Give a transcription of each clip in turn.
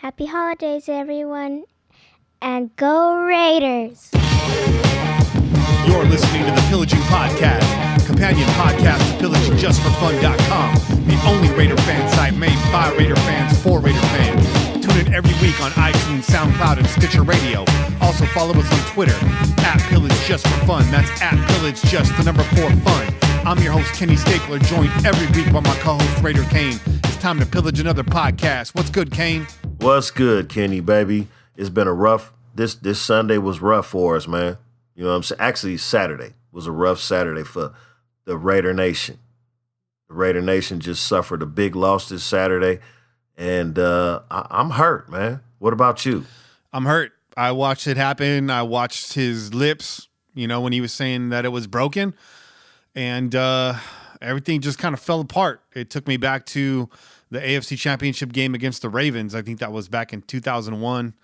Happy holidays, everyone, and go Raiders! You're listening to the Pillaging Podcast, companion podcast to PillageJustForFun.com, the only Raider fan site made by Raider fans for Raider fans. Tune in every week on iTunes, SoundCloud, and Stitcher Radio. Also follow us on Twitter, @PillageJustForFun. That's @PillageJust4Fun. I'm your host, Kenny Stapler, joined every week by my co-host, Raider Kane. It's time to pillage another podcast. What's good, Kane? What's good, Kenny, baby? It's been a rough, this Sunday was rough for us, man. You know what I'm saying? Actually, Saturday was a rough Saturday for the Raider Nation. The Raider Nation just suffered a big loss this Saturday, and I'm hurt, man. What about you? I'm hurt. I watched it happen. I watched his lips, when he was saying that it was broken, and everything just kind of fell apart. It took me back to the AFC Championship game against the Ravens. I think that was back in 2001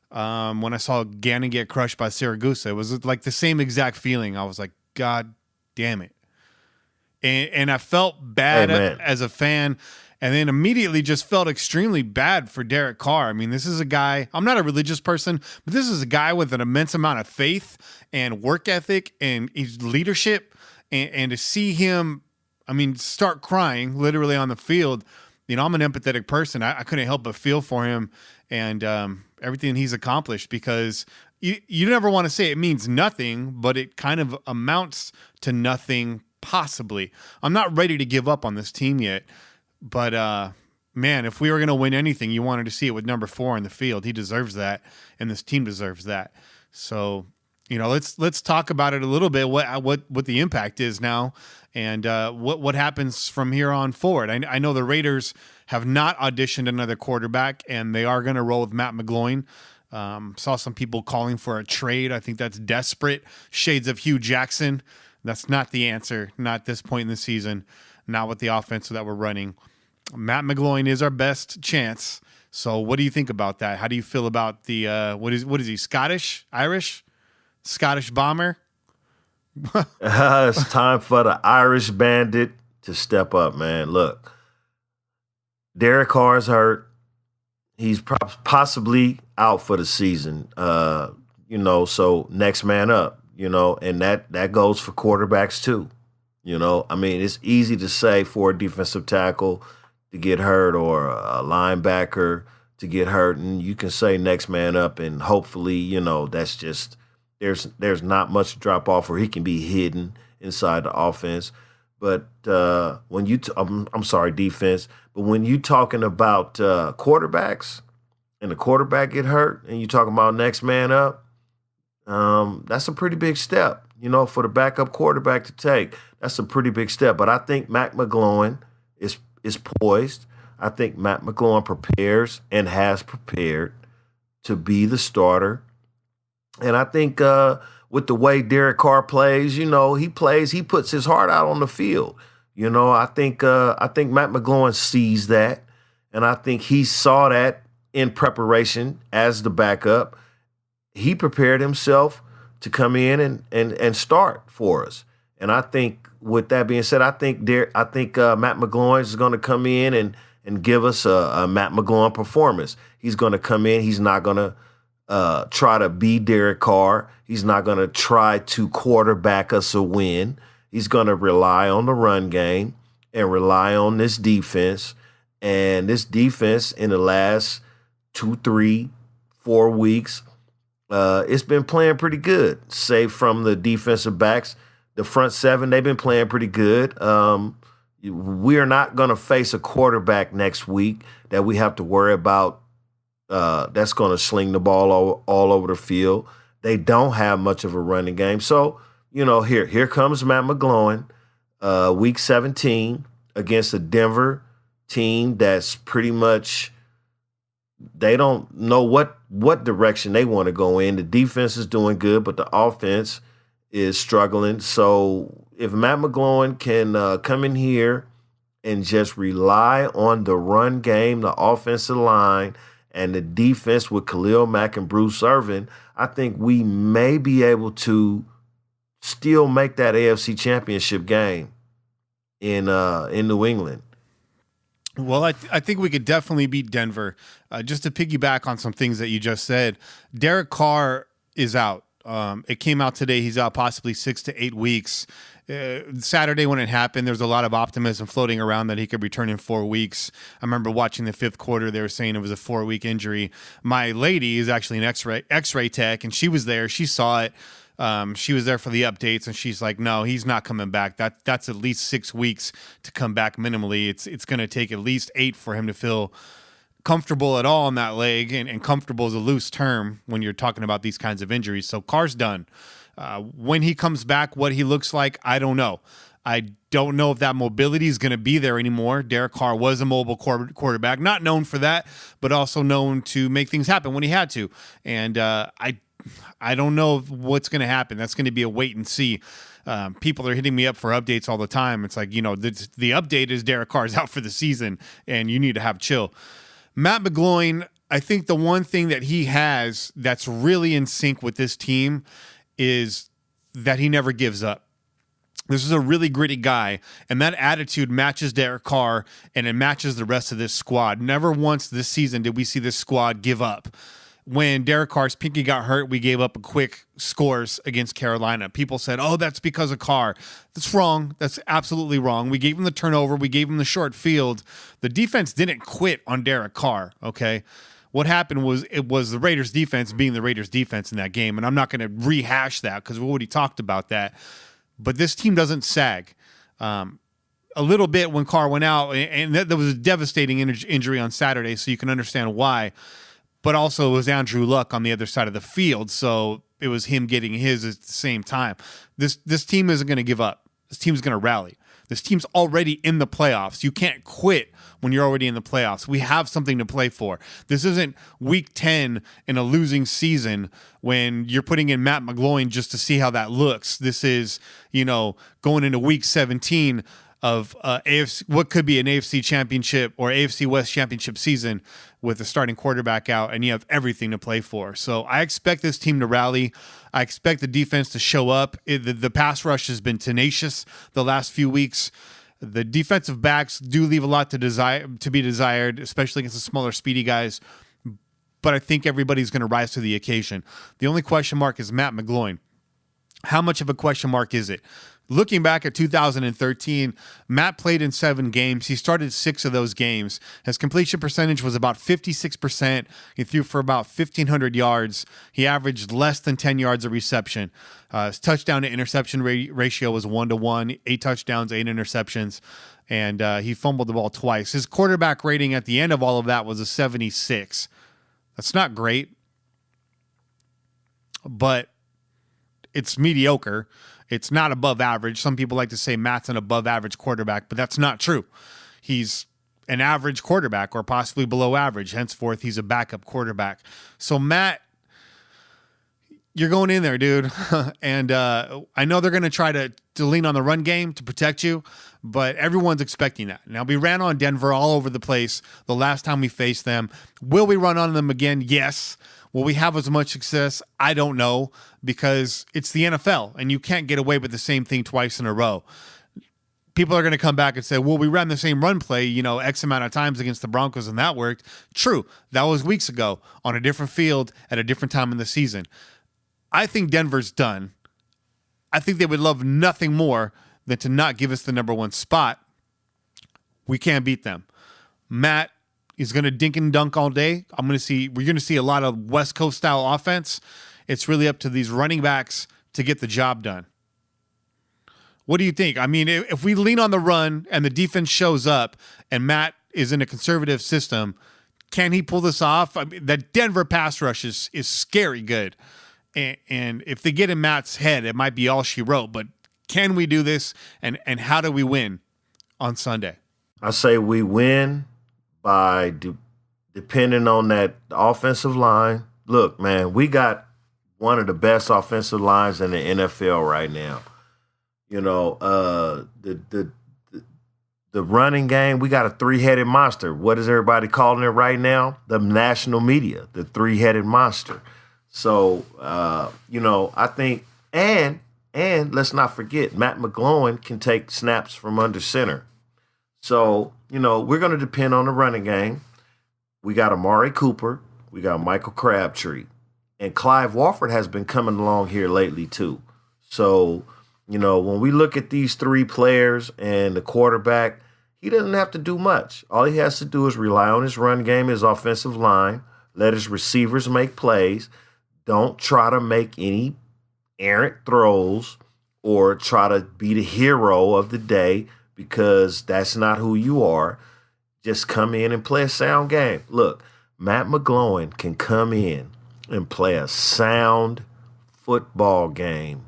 when I saw Gannon get crushed by Siragusa. It was like the same exact feeling. I was like, God damn it. And I felt bad as a fan, and then immediately just felt extremely bad for Derek Carr. I mean, this is a guy, I'm not a religious person, but this is a guy with an immense amount of faith and work ethic and his leadership. And to see him, start crying literally on the field, I'm an empathetic person. I couldn't help but feel for him and everything he's accomplished, because you never want to say it means nothing, but it kind of amounts to nothing possibly. I'm not ready to give up on this team yet, but man, if we were going to win anything, you wanted to see it with number 4 in the field. He deserves that, and this team deserves that. So, let's talk about it a little bit, what the impact is now, and what happens from here on forward. I know the Raiders have not auditioned another quarterback, and they are going to roll with Matt McGloin. Saw some people calling for a trade. I think that's desperate. Shades of Hugh Jackson. That's not the answer, not at this point in the season, not with the offense that we're running. Matt McGloin is our best chance. So what do you think about that? How do you feel about the what is he, Scottish, Irish? Scottish bomber? It's time for the Irish Bandit to step up, man. Look, Derek Carr's hurt. He's possibly out for the season. So next man up, and that goes for quarterbacks too. It's easy to say for a defensive tackle to get hurt or a linebacker to get hurt, and you can say next man up, and hopefully, that's just there's not much drop off, or he can be hidden inside the offense. But when I'm sorry, defense. But when you talking about quarterbacks and the quarterback get hurt, and you talking about next man up, that's a pretty big step, for the backup quarterback to take. That's a pretty big step. But I think Matt McGloin is poised. I think Matt McGloin prepares and has prepared to be the starter. And I think with the way Derek Carr plays, he puts his heart out on the field. I think Matt McGloin sees that, and I think he saw that in preparation as the backup. He prepared himself to come in and start for us. And I think, with that being said, I think Matt McGloin is going to come in and give us a Matt McGloin performance. He's going to come in. He's not going to try to be Derek Carr. He's not going to try to quarterback us a win. He's going to rely on the run game and rely on this defense. And this defense in the last 2, 3, 4 weeks, it's been playing pretty good, save from the defensive backs. The front 7, they've been playing pretty good. We are not going to face a quarterback next week that we have to worry about that's going to sling the ball all over the field. They don't have much of a running game. So, here comes Matt McGloin, week 17 against a Denver team that's pretty much, they don't know what direction they want to go in. The defense is doing good, but the offense is struggling. So if Matt McGloin can come in here and just rely on the run game, the offensive line, and the defense with Khalil Mack and Bruce Irvin, I think we may be able to still make that AFC Championship game in New England. Well, I think we could definitely beat Denver. Just to piggyback on some things that you just said, Derek Carr is out. It came out today. He's out possibly 6 to 8 weeks. Saturday when it happened, there was a lot of optimism floating around that he could return in 4 weeks. I remember watching the fifth quarter. They were saying it was a 4-week injury. My lady is actually an X-ray tech, and she was there. She saw it. She was there for the updates, and she's like, "No, he's not coming back. That's at least 6 weeks to come back minimally. It's going to take at least 8 for him to feel comfortable at all on that leg, and comfortable is a loose term when you're talking about these kinds of injuries. So Carr's done. When he comes back, what he looks like, I don't know. I don't know if that mobility is going to be there anymore. Derek Carr was a mobile quarterback, not known for that, but also known to make things happen when he had to. And I don't know what's going to happen. That's going to be a wait and see. People are hitting me up for updates all the time. It's like, the update is Derek Carr's out for the season, and you need to have chill. Matt McGloin, I think the one thing that he has that's really in sync with this team is that he never gives up. This is a really gritty guy, and that attitude matches Derek Carr, and it matches the rest of this squad. Never once this season did we see this squad give up. When Derek Carr's pinky got hurt, we gave up a quick scores against Carolina. People said, "Oh, that's because of Carr." That's wrong. That's absolutely wrong. We gave him the turnover. We gave him the short field. The defense didn't quit on Derek Carr, okay? What happened was it was the Raiders defense being the Raiders defense in that game, and I'm not going to rehash that because we already talked about that. But this team doesn't sag. A little bit when Carr went out, and that was a devastating injury on Saturday, so you can understand why. But also it was Andrew Luck on the other side of the field, so it was him getting his at the same time. This team isn't going to give up. This team's going to rally. This team's already in the playoffs. You can't quit when you're already in the playoffs. We have something to play for. This isn't week 10 in a losing season when you're putting in Matt McGloin just to see how that looks. This is, going into week 17 of AFC, what could be an AFC championship or AFC West championship season with the starting quarterback out, and you have everything to play for. So I expect this team to rally. I expect the defense to show up. The pass rush has been tenacious the last few weeks. The defensive backs do leave a lot to be desired, especially against the smaller, speedy guys. But I think everybody's going to rise to the occasion. The only question mark is Matt McGloin. How much of a question mark is it? Looking back at 2013, Matt played in 7 games. He started 6 of those games. His completion percentage was about 56%. He threw for about 1,500 yards. He averaged less than 10 yards a reception. His touchdown to interception ratio was 1-to-1, 8 touchdowns, 8 interceptions, and he fumbled the ball twice. His quarterback rating at the end of all of that was a 76. That's not great, but it's mediocre. It's not above average. Some people like to say Matt's an above average quarterback, but that's not true. He's an average quarterback or possibly below average. Henceforth, he's a backup quarterback. So Matt, you're going in there, dude. And I know they're going to try to lean on the run game to protect you, but everyone's expecting that. Now, we ran on Denver all over the place the last time we faced them. Will we run on them again? Yes. Will we have as much success? I don't know, because it's the NFL, and you can't get away with the same thing twice in a row. People are going to come back and say, well, we ran the same run play, X amount of times against the Broncos, and that worked. True. That was weeks ago on a different field at a different time in the season. I think Denver's done. I think they would love nothing more than to not give us the number 1 spot. We can't beat them. Matt is going to dink and dunk all day. We're going to see a lot of West Coast style offense. It's really up to these running backs to get the job done. What do you think? I mean, if we lean on the run and the defense shows up and Matt is in a conservative system, can he pull this off? I mean, that Denver pass rush is scary good. And if they get in Matt's head, it might be all she wrote. But can we do this? And how do we win on Sunday? I say we win by depending on that offensive line. Look, man, we got one of the best offensive lines in the NFL right now. The running game, we got a 3-headed monster. What is everybody calling it right now? The national media, the 3-headed monster. So, I think, and let's not forget, Matt McGloin can take snaps from under center. So, we're going to depend on the running game. We got Amari Cooper. We got Michael Crabtree. And Clive Walford has been coming along here lately, too. So, when we look at these three players and the quarterback, he doesn't have to do much. All he has to do is rely on his run game, his offensive line, let his receivers make plays. Don't try to make any errant throws or try to be the hero of the day because that's not who you are. Just come in and play a sound game. Look, Matt McGloin can come in and play a sound football game.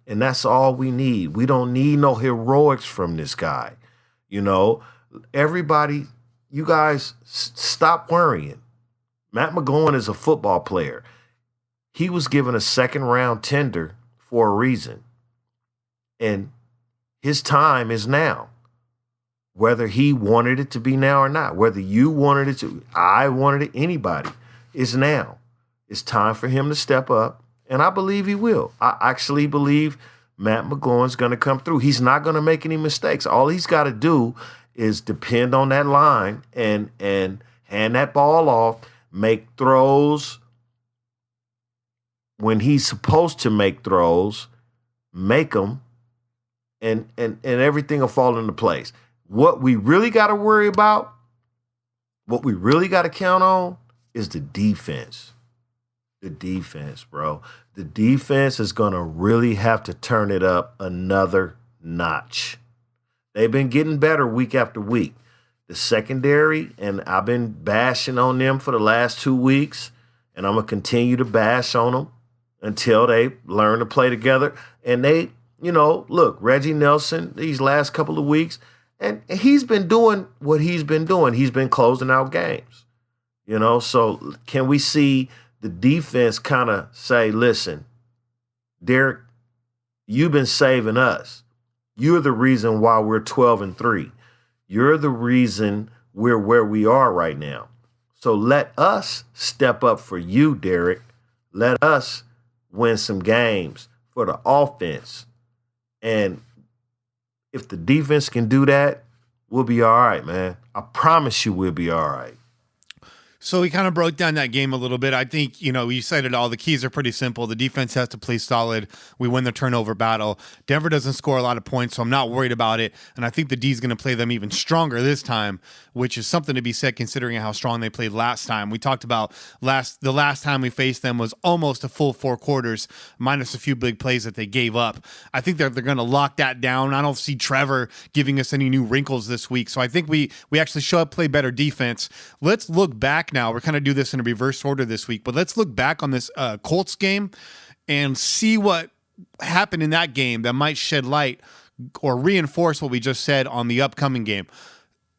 And that's all we need. We don't need no heroics from this guy. Everybody, you guys, stop worrying. Matt McGloin is a football player. He was given a second-round tender for a reason. And his time is now. Whether he wanted it to be now or not, whether you wanted it to, I wanted it, anybody, it's now. It's time for him to step up, and I believe he will. I actually believe Matt McGloin's going to come through. He's not going to make any mistakes. All he's got to do is depend on that line and hand that ball off, make throws when he's supposed to make throws, make them, and everything will fall into place. What we really got to worry about, what we really got to count on is the defense. The defense, bro. The defense is going to really have to turn it up another notch. They've been getting better week after week. The secondary, and I've been bashing on them for the last 2 weeks, and I'm going to continue to bash on them until they learn to play together. And they, look, Reggie Nelson, these last couple of weeks, and he's been doing what he's been doing. He's been closing out games, So can we see the defense kind of say, listen, Derek, you've been saving us. You're the reason why we're 12-3. You're the reason we're where we are right now. So let us step up for you, Derek. Let us win some games for the offense. And if the defense can do that, we'll be all right, man. I promise you we'll be all right. So we kind of broke down that game a little bit. I think, you said it all. The keys are pretty simple. The defense has to play solid. We win the turnover battle. Denver doesn't score a lot of points, so I'm not worried about it. And I think the D's going to play them even stronger this time, which is something to be said considering how strong they played last time. We talked about the last time we faced them was almost a full 4 quarters, minus a few big plays that they gave up. I think they're going to lock that down. I don't see Trevor giving us any new wrinkles this week. So I think we actually show up, play better defense. Let's look back now. We're kind of do this in a reverse order this week, but let's look back on this Colts game and see what happened in that game that might shed light or reinforce what we just said on the upcoming game.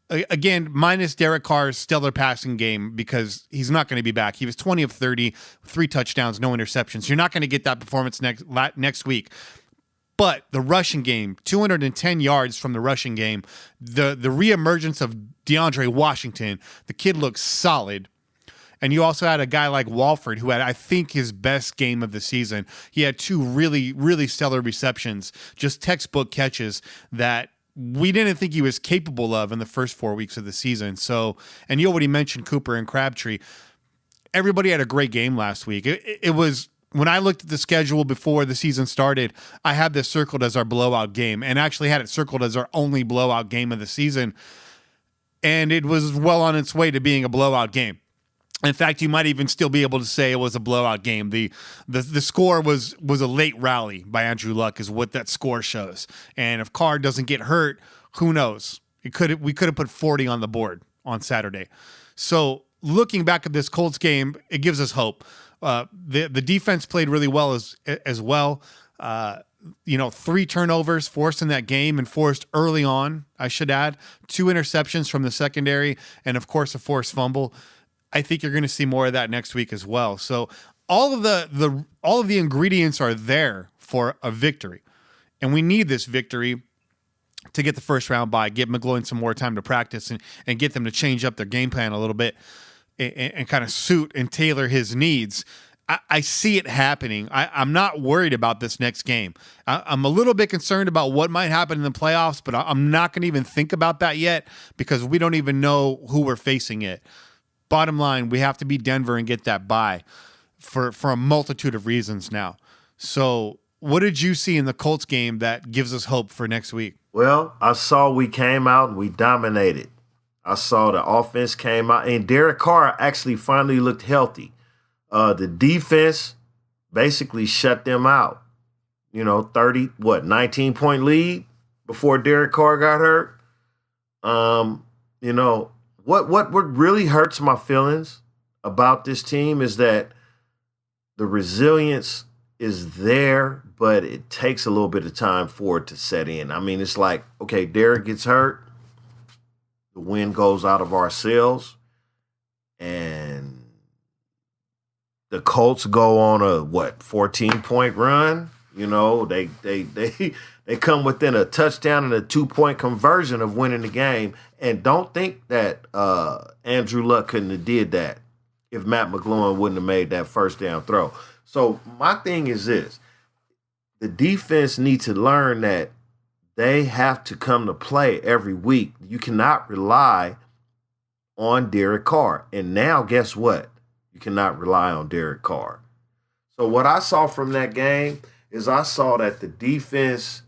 Again, minus Derek Carr's stellar passing game because he's not going to be back. He was 20 of 30, 3 touchdowns, no interceptions. You're not going to get that performance next week. But the rushing game, 210 yards from the rushing game, the reemergence of DeAndre Washington, the kid looks solid. And you also had a guy like Walford who had, I think, his best game of the season. He had 2 really, really stellar receptions, just textbook catches that we didn't think he was capable of in the first 4 weeks of the season. So, and you already mentioned Cooper and Crabtree. Everybody had a great game last week. It was... When I looked at the schedule before the season started, I had this circled as our blowout game and actually had it circled as our only blowout game of the season. And it was well on its way to being a blowout game. In fact, you might even still be able to say it was a blowout game. The score was a late rally by Andrew Luck is what that score shows. And if Carr doesn't get hurt, who knows? We could have put 40 on the board on Saturday. So looking back at this Colts game, it gives us hope. The defense played really well as well. 3 turnovers forced in that game and forced early on, I should add. 2 interceptions from the secondary and, of course, a forced fumble. I think you're going to see more of that next week as well. So all of the ingredients are there for a victory. And we need this victory to get the first round bye, give McGloin some more time to practice and get them to change up their game plan a little bit and kind of suit and tailor his needs. I see it happening. I'm not worried about this next game. I'm a little bit concerned about what might happen in the playoffs, but I'm not going to even think about that yet because we don't even know who we're facing yet. Bottom line, we have to beat Denver and get that bye for a multitude of reasons now. So what did you see in the Colts game that gives us hope for next week? Well, I saw we came out and we dominated. I saw the offense came out, and Derek Carr actually finally looked healthy. The defense basically shut them out. 19-point lead before Derek Carr got hurt. What really hurts my feelings about this team is that the resilience is there, but it takes a little bit of time for it to set in. I mean, it's like, okay, Derek gets hurt, the wind goes out of our sails, and the Colts go on a 14-point run. They come within a touchdown and a 2-point conversion of winning the game. And don't think that Andrew Luck couldn't have did that if Matt McGloin wouldn't have made that first down throw. So my thing is this: the defense needs to learn that they have to come to play every week. You cannot rely on Derek Carr. And now, guess what? You cannot rely on Derek Carr. So what I saw from that game is I saw that the defense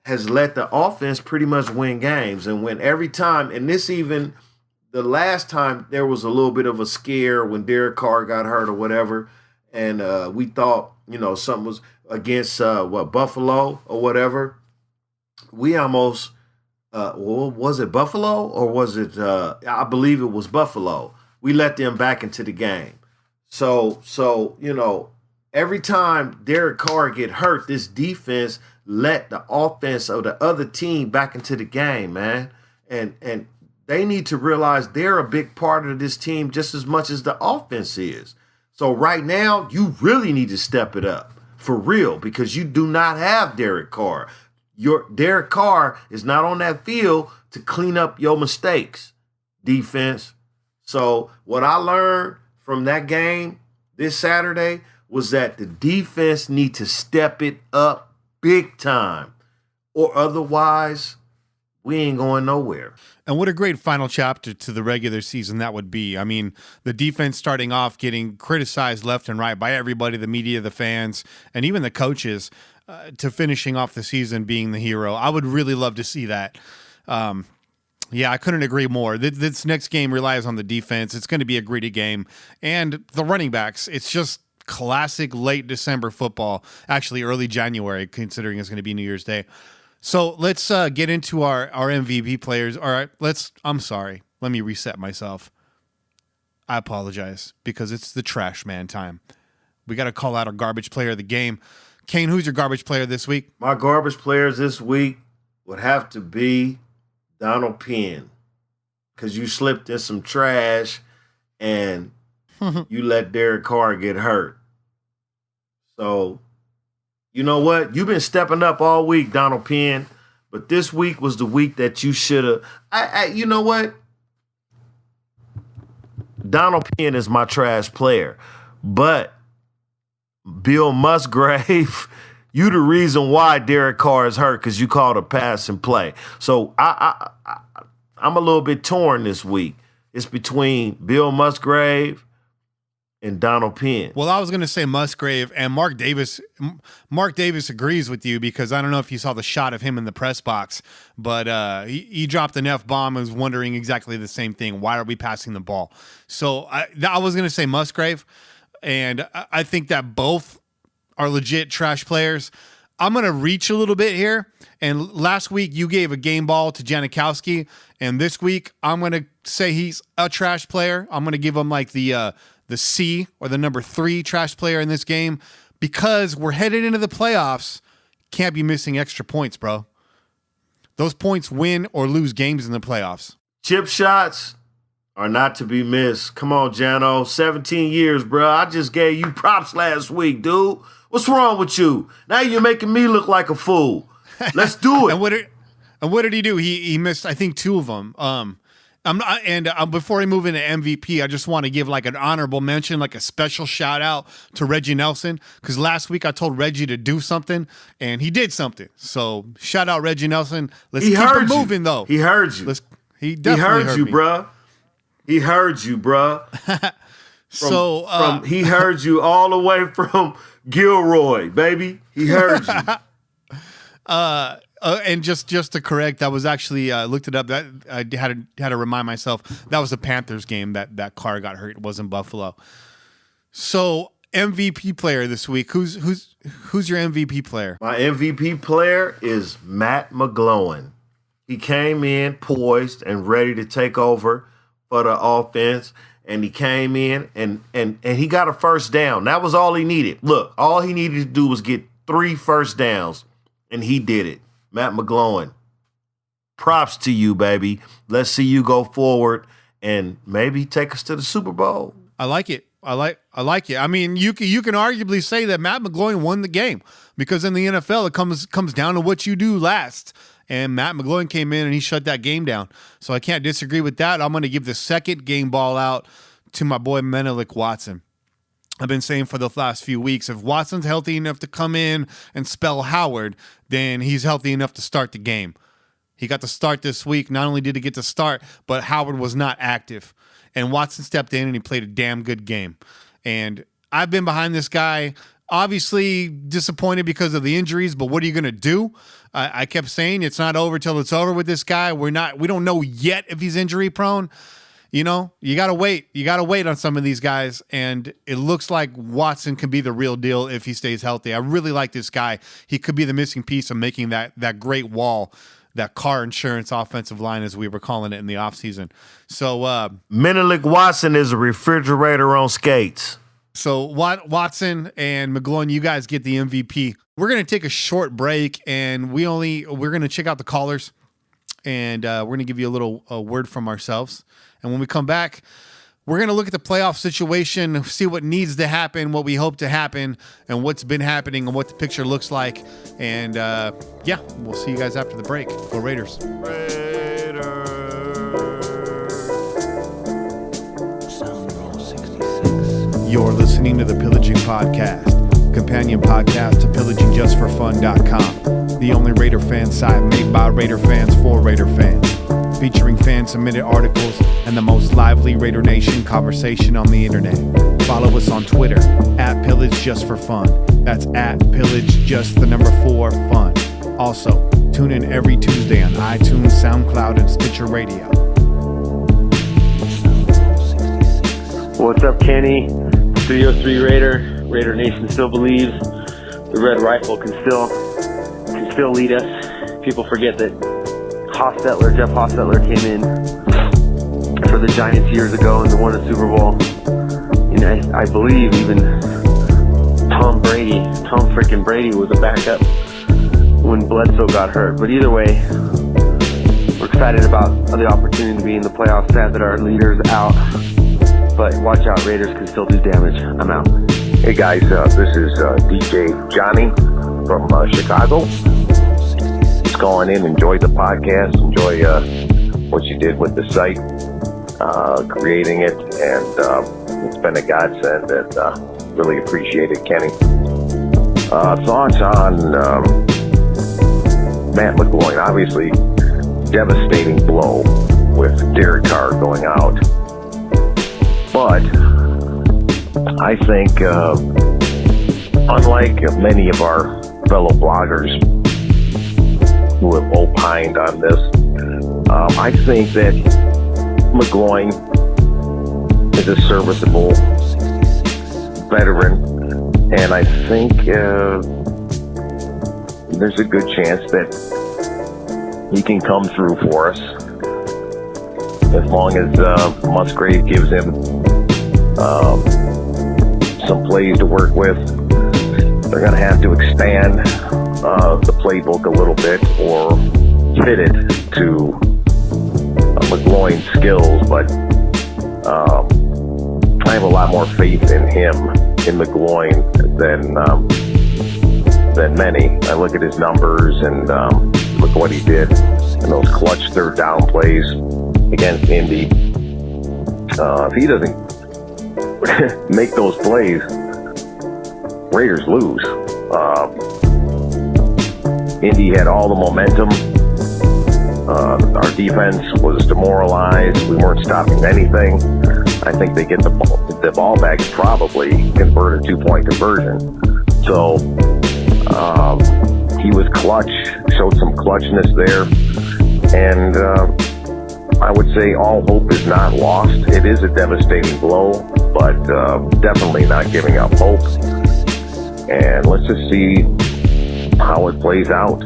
has let the offense pretty much win games. And when every time, and this even the last time there was a little bit of a scare when Derek Carr got hurt or whatever, and we thought, something was against Buffalo or whatever. We almost, was it Buffalo or was it, I believe it was Buffalo. We let them back into the game. So every time Derek Carr get hurt, this defense let the offense of the other team back into the game, man. And they need to realize they're a big part of this team just as much as the offense is. So right now, you really need to step it up for real, because you do not have Derek Carr. Your Derek Carr is not on that field to clean up your mistakes, defense. So what I learned from that game this Saturday was that the defense need to step it up big time, or otherwise we ain't going nowhere. And what a great final chapter to the regular season that would be. I mean, the defense starting off getting criticized left and right by everybody, the media, the fans, and even the coaches, to finishing off the season being the hero. I would really love to see that. Yeah, I couldn't agree more. This next game relies on the defense. It's going to be a gritty game. And the running backs, it's just classic late December football, actually early January, considering it's going to be New Year's Day. So let's get into our MVP players. All right, I'm sorry. Let me reset myself. I apologize because it's the trash man time. We got to call out our garbage player of the game. Kane, who's your garbage player this week? My garbage players this week would have to be Donald Penn, because you slipped in some trash and you let Derek Carr get hurt. So, you know what? You've been stepping up all week, Donald Penn, but this week was the week that you should have. You know what? Donald Penn is my trash player, but Bill Musgrave, you the reason why Derek Carr is hurt, because you called a pass and play. So I'm a little bit torn this week. It's between Bill Musgrave and Donald Penn. Well, I was going to say Musgrave, and Mark Davis. Mark Davis agrees with you, because I don't know if you saw the shot of him in the press box, but he dropped an F-bomb and was wondering exactly the same thing. Why are we passing the ball? So I was going to say Musgrave, and I think that both are legit trash players. I'm going to reach a little bit here. And last week you gave a game ball to Janikowski, and this week I'm going to say he's a trash player. I'm going to give him like the C, or the number 3 trash player in this game, because we're headed into the playoffs. Can't be missing extra points, bro. Those points win or lose games in the playoffs. Chip shots are not to be missed. Come on, Jano. 17 years, bro. I just gave you props last week, dude. What's wrong with you? Now you're making me look like a fool. Let's do it. And what did he do? He missed, I think, 2 of them. Before we move into MVP, I just want to give like an honorable mention, like a special shout out to Reggie Nelson, because last week I told Reggie to do something and he did something. So shout out Reggie Nelson. Let's keep it moving though. He heard you. He definitely heard you, me. bruh. He heard you, bruh. He heard you all the way from Gilroy, baby. He heard you. And just to correct, that was actually looked it up. That I had to remind myself that was the Panthers game that Carr got hurt. It wasn't Buffalo. So MVP player this week. Who's your MVP player? My MVP player is Matt McGloin. He came in poised and ready to take over for the offense, and he came in and he got a first down. That was all he needed. Look, all he needed to do was get 3 first downs, and he did it. Matt McGloin, props to you, baby. Let's see you go forward and maybe take us to the Super Bowl. I like it. I like it. I mean, you can arguably say that Matt McGloin won the game, because in the NFL it comes down to what you do last. And Matt McGloin came in and he shut that game down. So I can't disagree with that. I'm going to give the second game ball out to my boy Menelik Watson. I've been saying for the last few weeks, if Watson's healthy enough to come in and spell Howard, then he's healthy enough to start the game. He got to start this week. Not only did he get to start, but Howard was not active. And Watson stepped in and he played a damn good game. And I've been behind this guy. Obviously disappointed because of the injuries, but what are you going to do? I kept saying it's not over till it's over with this guy. We don't know yet if he's injury prone. You know, you got to wait. You got to wait on some of these guys. And it looks like Watson can be the real deal if he stays healthy. I really like this guy. He could be the missing piece of making that great wall, that car insurance offensive line, as we were calling it in the offseason. So Menelik Watson is a refrigerator on skates. So Watson and McGloin, you guys get the MVP. We're going to take a short break, and we're going to check out the callers, and we're going to give you a little word from ourselves. And when we come back, we're going to look at the playoff situation, see what needs to happen, what we hope to happen, and what's been happening, and what the picture looks like. And yeah, we'll see you guys after the break. Go Raiders. You're listening to the Pillaging Podcast, companion podcast to PillagingJustForFun.com, the only Raider fan site made by Raider fans for Raider fans, featuring fan-submitted articles and the most lively Raider Nation conversation on the internet. Follow us on Twitter @PillageJustForFun. That's @PillageJust4Fun. Also, tune in every Tuesday on iTunes, SoundCloud, and Stitcher Radio. What's up, Kenny? 303 Raider Nation still believes the Red Rifle can still lead us. People forget that Jeff Hostetler came in for the Giants years ago and won a Super Bowl. And I believe even Tom freaking Brady was a backup when Bledsoe got hurt. But either way, we're excited about the opportunity to be in the playoffs. Sad that our leader's out. But watch out, Raiders can still do damage. I'm out. Hey guys, this is DJ Johnny from Chicago. Just calling in, enjoyed the podcast, enjoy what you did with the site, creating it, and it's been a godsend, and really appreciate it, Kenny. Thoughts on Matt McGloin? Obviously, devastating blow with Derek Carr going out. But I think, unlike many of our fellow bloggers who have opined on this, I think that McGloin is a serviceable veteran, and I think there's a good chance that he can come through for us as long as Musgrave gives him some plays to work with. They're going to have to expand the playbook a little bit or fit it to McGloin's skills, but I have a lot more faith in him, in McGloin, than many. I look at his numbers and look what he did in those clutch third down plays. against Indy. If he doesn't make those plays, Raiders lose. Indy had all the momentum. Our defense was demoralized. We weren't stopping anything. I think they get the ball back, probably convert a 2-point conversion. So he was clutch, showed some clutchness there. And I would say all hope is not lost. It is a devastating blow, but definitely not giving up hope. And let's just see how it plays out.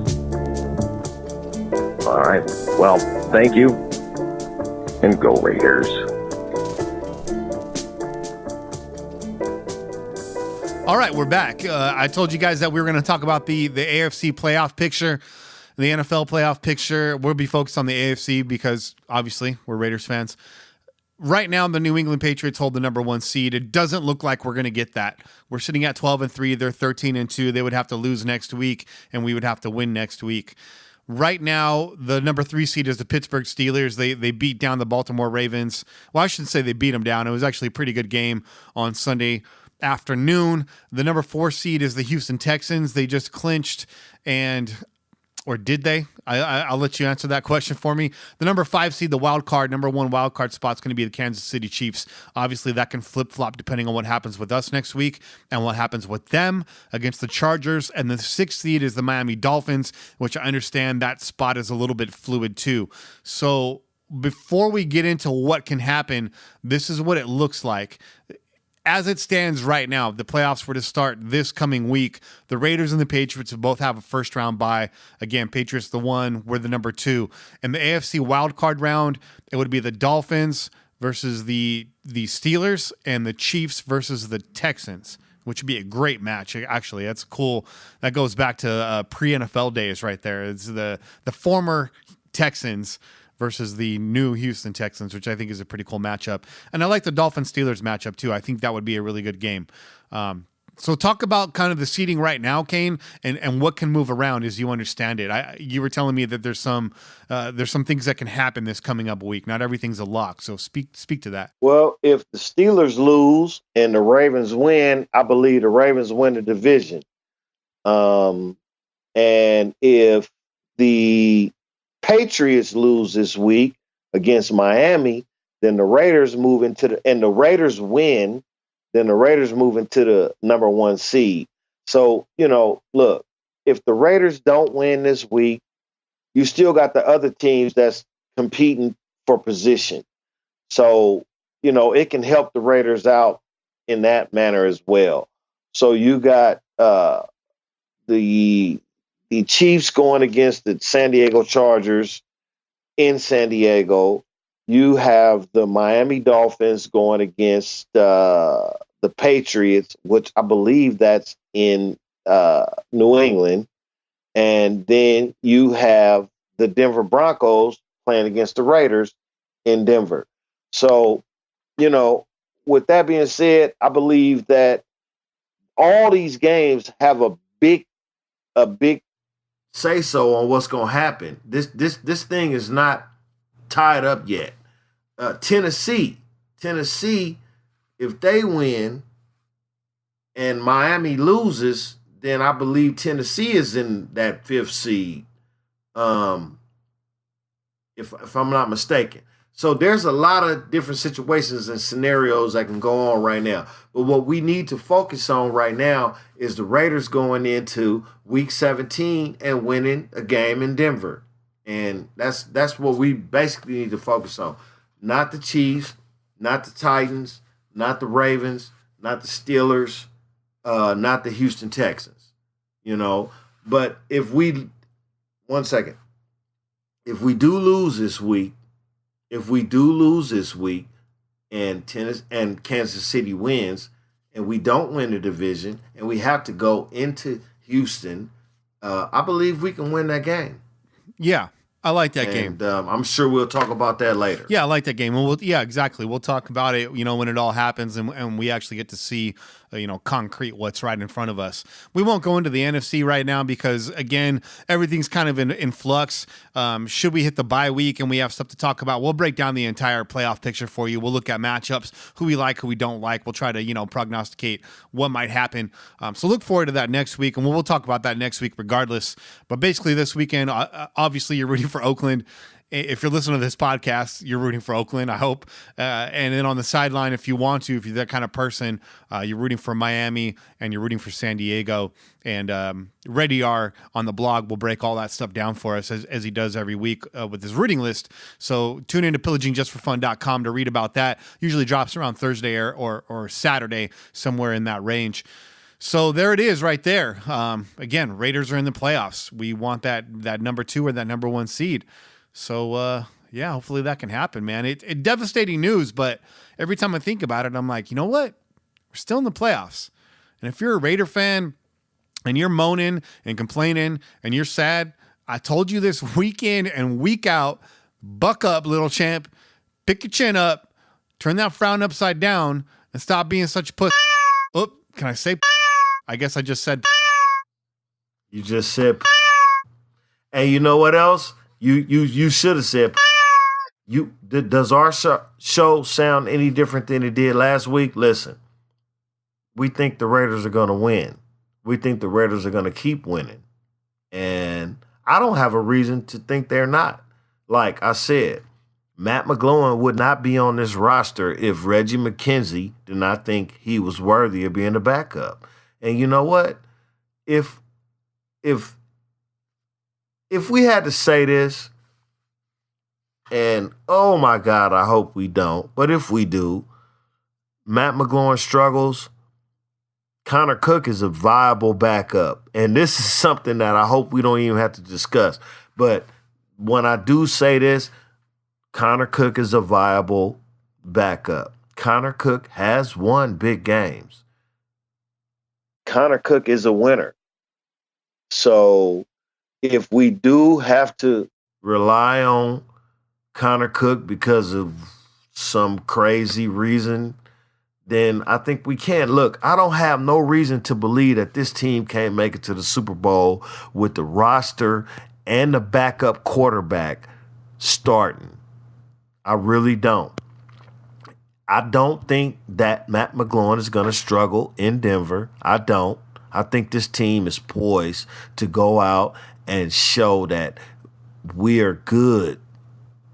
All right. Well, thank you. And go Raiders. All right, we're back. I told you guys that we were going to talk about the AFC playoff picture, the NFL playoff picture. We'll be focused on the AFC because obviously we're Raiders fans. Right now, the New England Patriots hold the number 1 seed. It doesn't look like we're going to get that. We're sitting at 12-3. They're 13-2. They would have to lose next week, and we would have to win next week. Right now, the number 3 seed is the Pittsburgh Steelers. They beat down the Baltimore Ravens. Well, I shouldn't say they beat them down. It was actually a pretty good game on Sunday afternoon. The number 4 seed is the Houston Texans. They just clinched, or did they? I'll let you answer that question for me. The number 5 seed, the number 1 wild card spot is going to be the Kansas City Chiefs. Obviously, that can flip-flop depending on what happens with us next week and what happens with them against the Chargers. And the 6th seed is the Miami Dolphins, which I understand that spot is a little bit fluid too. So before we get into what can happen, this is what it looks like. As it stands right now, the playoffs were to start this coming week. The Raiders and the Patriots both have a first-round bye. Again, Patriots the 1, we're the number 2. In the AFC wildcard round, it would be the Dolphins versus the Steelers and the Chiefs versus the Texans, which would be a great match. Actually, that's cool. That goes back to pre-NFL days right there. It's the former Texans versus the new Houston Texans, which I think is a pretty cool matchup. And I like the Dolphins-Steelers matchup too. I think that would be a really good game. So talk about kind of the seeding right now, Kane, and what can move around as you understand it. You were telling me that there's some things that can happen this coming up week. Not everything's a lock. So speak to that. Well, if the Steelers lose and the Ravens win, I believe the Ravens win the division. And if the Patriots lose this week against Miami, then the Raiders move into the Raiders win, then the Raiders move into the number 1 seed. So, look, if the Raiders don't win this week, you still got the other teams that's competing for position. So, it can help the Raiders out in that manner as well. So you got the Chiefs going against the San Diego Chargers in San Diego. You have the Miami Dolphins going against the Patriots, which I believe that's in New England. And then you have the Denver Broncos playing against the Raiders in Denver. So, with that being said, I believe that all these games have a big say so on what's going to happen. This thing is not tied up yet. Tennessee, if they win and Miami loses, then I believe Tennessee is in that 5th seed. If I'm not mistaken. So there's a lot of different situations and scenarios that can go on right now. But what we need to focus on right now is the Raiders going into week 17 and winning a game in Denver. And that's what we basically need to focus on. Not the Chiefs, not the Titans, not the Ravens, not the Steelers, not the Houston Texans. But if we do lose this week, and Kansas City wins, and we don't win the division, and we have to go into Houston, I believe we can win that game. Yeah, I like that game. And I'm sure we'll talk about that later. Yeah, I like that game. Well, yeah, exactly. We'll talk about it, when it all happens and we actually get to see, concrete what's right in front of us. We won't go into the NFC right now because, again, everything's kind of in flux. Should we hit the bye week and we have stuff to talk about, we'll break down the entire playoff picture for you. We'll look at matchups, who we like, who we don't like. We'll try to, prognosticate what might happen. So look forward to that next week, and we'll talk about that next week regardless. But basically this weekend, obviously you're rooting for Oakland. If you're listening to this podcast, you're rooting for Oakland, I hope. And then on the sideline, if you want to, if you're that kind of person, you're rooting for Miami and you're rooting for San Diego. And Reddy R on the blog will break all that stuff down for us as he does every week with his reading list. So tune into pillagingJustForFun.com to read about that. Usually drops around Thursday or Saturday, somewhere in that range. So there it is right there. Again, Raiders are in the playoffs. We want that number 2 or that number 1 seed. So, hopefully that can happen, man. It devastating news, but every time I think about it, I'm like, you know what? We're still in the playoffs. And if you're a Raider fan and you're moaning and complaining and you're sad, I told you this week in and week out, buck up, little champ, pick your chin up, turn that frown upside down, and stop being such a puss. Oh, can I say? I guess I just said. You just said. And you know what else? You should have said. Does our show sound any different than it did last week? Listen, we think the Raiders are going to win. We think the Raiders are going to keep winning. And I don't have a reason to think they're not. Like I said, Matt McGloin would not be on this roster if Reggie McKenzie did not think he was worthy of being a backup. And you know what? If we had to say this, and oh my God, I hope we don't, but if we do, Matt McGloin struggles, Connor Cook is a viable backup. And this is something that I hope we don't even have to discuss. But when I do say this, Connor Cook is a viable backup. Connor Cook has won big games. Connor Cook is a winner. So if we do have to rely on Connor Cook because of some crazy reason, then I think we can. Look, I don't have no reason to believe that this team can't make it to the Super Bowl with the roster and the backup quarterback starting. I really don't. I don't think that Matt McGloin is going to struggle in Denver. I don't. I think this team is poised to go out and show that we are good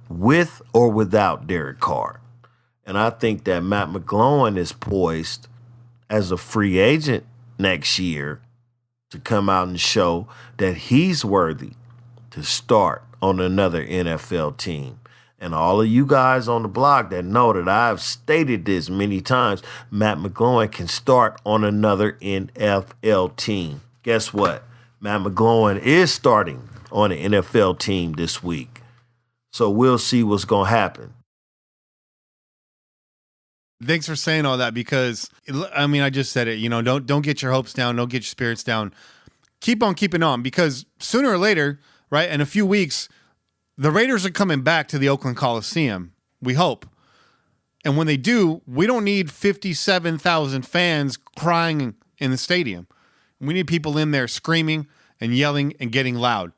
with or without Derek Carr. And I think that Matt McGloin is poised as a free agent next year to come out and show that he's worthy to start on another NFL team. And all of you guys on the blog that know that I've stated this many times, Matt McGloin can start on another NFL team. Guess what? Matt McGloin is starting on an NFL team this week. So we'll see what's going to happen. Thanks for saying all that because, I just said it, don't get your hopes down. Don't get your spirits down. Keep on keeping on because sooner or later, right, in a few weeks, the Raiders are coming back to the Oakland Coliseum, we hope. And when they do, we don't need 57,000 fans crying in the stadium. We need people in there screaming and yelling and getting loud.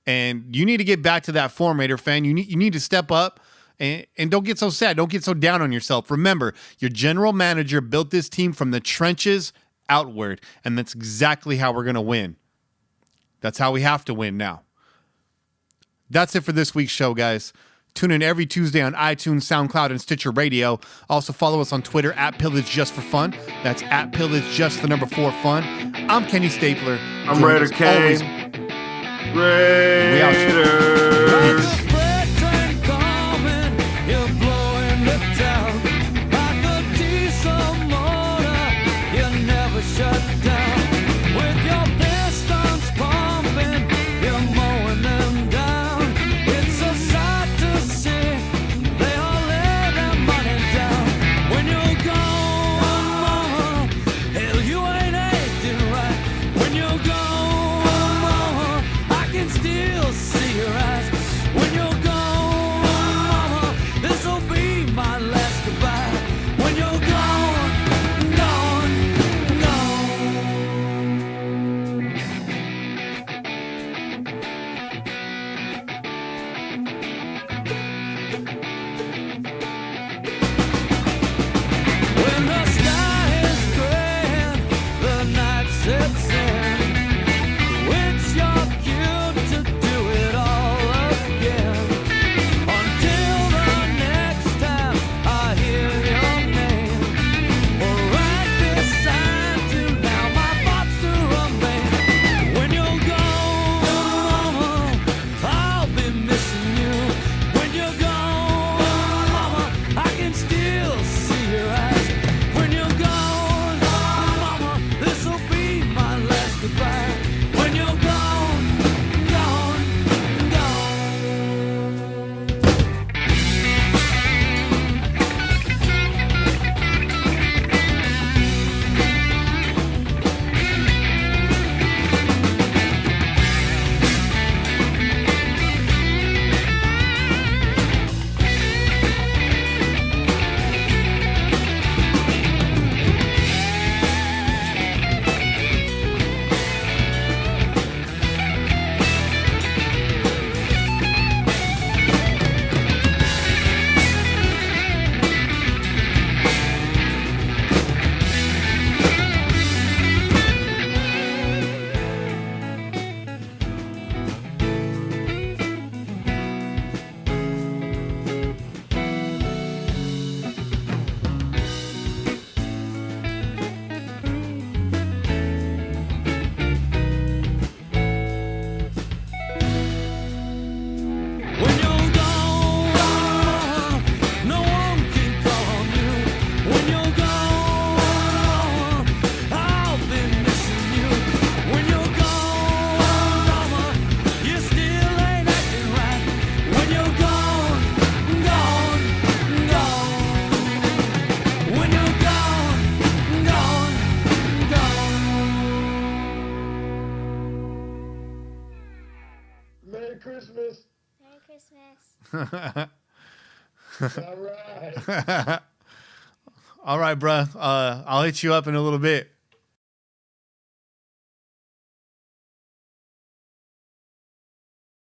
And you need to get back to that form, Raider fan. You need to step up and don't get so sad. Don't get so down on yourself. Remember, your general manager built this team from the trenches outward, and that's exactly how we're going to win. That's how we have to win now. That's it for this week's show, guys. Tune in every Tuesday on iTunes, SoundCloud, and Stitcher Radio. Also follow us on Twitter at PillageJustForFun. That's at PillageJust4Fun. I'm Kenny Stapler. I'm Raider K. We out here. Still see your eyes. All right. All right, bruh. I'll hit you up in a little bit.